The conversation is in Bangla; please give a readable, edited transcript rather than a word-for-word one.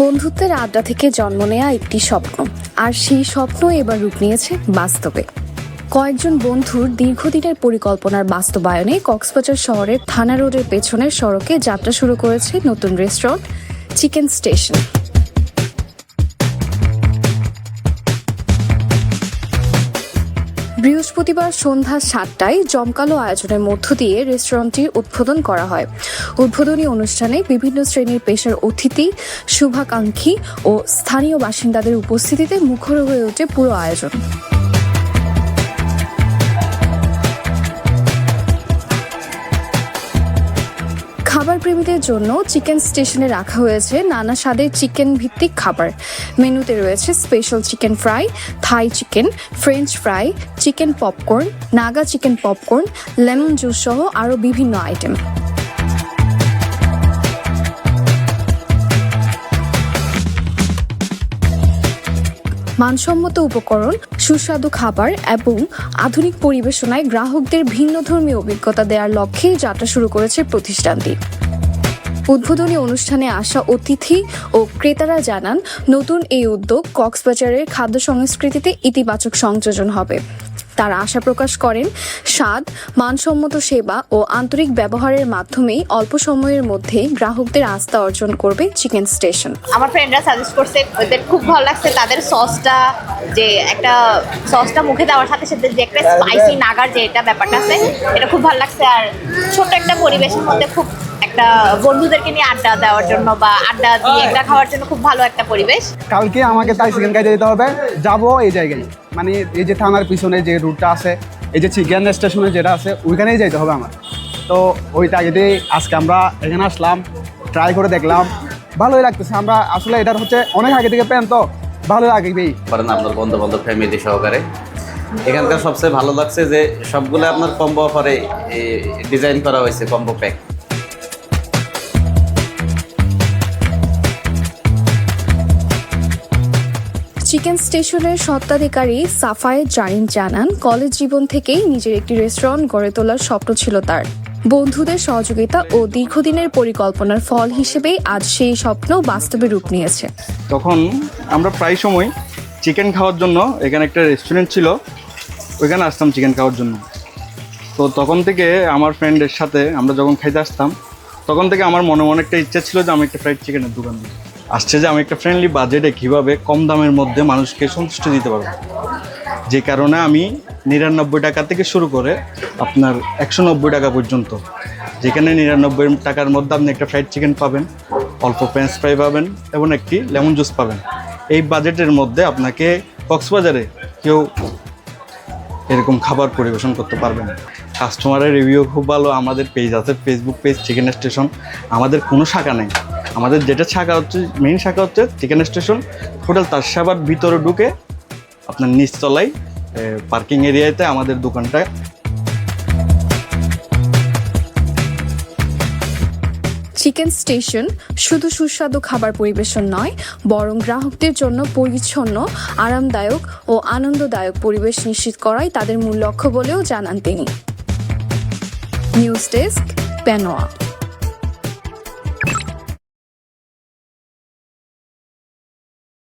বন্ধুত্বের আড্ডা থেকে জন্ম নেয়া একটি স্বপ্ন, আর সেই স্বপ্ন এবার রূপ নিয়েছে বাস্তবে। কয়েকজন বন্ধুর দীর্ঘদিনের পরিকল্পনার বাস্তবায়নে কক্সবাজার শহরের থানা রোডের পেছনের সড়কে যাত্রা শুরু করেছে নতুন রেস্টুরেন্ট চিকেন স্টেশন। বৃহস্পতিবার সন্ধ্যা 7টায় জমকালো আয়োজনের মধ্য দিয়ে রেস্টুরেন্টটি উদ্বোধন করা হয়। উদ্বোধনী অনুষ্ঠানে বিভিন্ন শ্রেণীর পেশার অতিথি, শুভাকাঙ্ক্ষী ও স্থানীয় বাসিন্দাদের উপস্থিতিতে মুখর হয়ে ওঠে পুরো আয়োজন। খাবার প্রেমীদের জন্য চিকেন স্টেশনে রাখা হয়েছে নানা স্বাদের চিকেন ভিত্তিক খাবার। মেনুতে রয়েছে স্পেশাল চিকেন ফ্রাই, থাই chicken, French fry, chicken popcorn, Naga chicken popcorn, lemon juice সহ আরও বিভিন্ন আইটেম। মানসম্মত উপকরণ, সুস্বাদু খাবার এবং আধুনিক পরিবেশনায় গ্রাহকদের ভিন্নধর্মী অভিজ্ঞতা দেওয়ার লক্ষ্যে যাত্রা শুরু করেছে প্রতিষ্ঠানটি। উদ্বোধনী অনুষ্ঠানে আসা অতিথি ও ক্রেতারা জানান, নতুন এই উদ্যোগ কক্সবাজারের খাদ্য সংস্কৃতিতে ইতিবাচক সংযোজন হবে। তারা আশা প্রকাশ করেন, স্বাদ, মানসম্মত সেবা ও আন্তরিক ব্যবহারের মাধ্যমেই অল্প সময়ের মধ্যেই গ্রাহকদের আস্থা অর্জন করবে চিকেন স্টেশন। আমার ফ্রেন্ডরা সাজেস্ট করছে, ওদের খুব ভালো লাগছে। তাদের সসটা, যে একটা সসটা মুখে দেওয়ার সাথে সাথে যে একটা স্পাইসি নাগার যে এটা ব্যাপারটা আছে, এটা খুব ভালো লাগছে। আর ছোট্ট একটা পরিবেশের মধ্যে খুব একটা বন্ধুদেরকে নিয়ে আড্ডা দেওয়ার জন্য বা আড্ডা দিয়ে একটা খাওয়ার জন্য খুব ভালো একটা পরিবেশ। কালকে আমাকে তাই চিকেন খাইতে যেতে হবে, যাবো এই জায়গায়, মানে এই যে থানার পিছনে যে রুটটা আছে, এই যে চিকেন স্টেশনে যেটা আছে, ওইখানেই যেতে হবে আমার। তো ওই তাগিদেই আজকে আমরা এখানে আসলাম, ট্রাই করে দেখলাম, ভালোই লাগতেছে। আমরা আসলে এটার হচ্ছে অনেক আগে থেকে প্ল্যান, তো ভালো লাগবেই। পারেন আপনার বন্ধু বান্ধব ফ্যামিলি সহকারে। এখানকার সবচেয়ে ভালো লাগছে যে সবগুলো আপনার কম্বো অফারে ডিজাইন করা হয়েছে, কম্বো প্যাক। চিকেন স্টেশনের স্বত্বাধিকারী সাফায়েত জারিন জানান, কলেজ জীবন থেকেই নিজের একটি রেস্টুরেন্ট গড়ে তোলার স্বপ্ন ছিল তার। বন্ধুদের সহযোগিতা ও দীর্ঘদিনের পরিকল্পনার ফল হিসেবেই আজ সেই স্বপ্ন বাস্তবে রূপ নিয়েছে। তখন আমরা প্রায় সময় চিকেন খাওয়ার জন্য, এখানে একটা রেস্টুরেন্ট ছিল, ওইখানে আসতাম চিকেন খাওয়ার জন্য। তো তখন থেকে আমার ফ্রেন্ডের সাথে আমরা যখন খাইতে আসতাম, তখন থেকে আমার মনে মনে একটা ইচ্ছা ছিল যে আমি একটা ফ্রাইড চিকেনের দোকান দিই। আসছে যে আমি একটা ফ্রেন্ডলি বাজেটে কীভাবে কম দামের মধ্যে মানুষকে সন্তুষ্ট দিতে পারবো, যে কারণে আমি 99 টাকা থেকে শুরু করে আপনার 190 টাকা পর্যন্ত, যেখানে 99 টাকার মধ্যে আপনি একটা ফ্রাইড চিকেন পাবেন, অল্প ফ্রেঞ্চ ফ্রাই পাবেন এবং একটি লেমন জুস পাবেন। এই বাজেটের মধ্যে আপনাকে কক্সবাজারে কেউ এরকম খাবার পরিবেশন করতে পারবে না। কাস্টমারের রিভিউ খুব ভালো। আমাদের পেজ আছে, ফেসবুক পেজ চিকেন স্টেশন। আমাদের কোনো শাখা নেই, আমাদের যেটা শাখা হচ্ছে, মেইন শাখা হচ্ছে চিকেন স্টেশন হোটেল তাজসাবার ভিতরে ঢুকে আপনার নিচতলায় পার্কিং এরিয়াতে আমাদের দোকানটা। চিকেন স্টেশন শুধু সুস্বাদু খাবার পরিবেশন নয়, বরং গ্রাহকদের জন্য পরিচ্ছন্ন, আরামদায়ক ও আনন্দদায়ক পরিবেশ নিশ্চিত করাই তাদের মূল লক্ষ্য বলেও জানান তিনি। News desk, Penowa.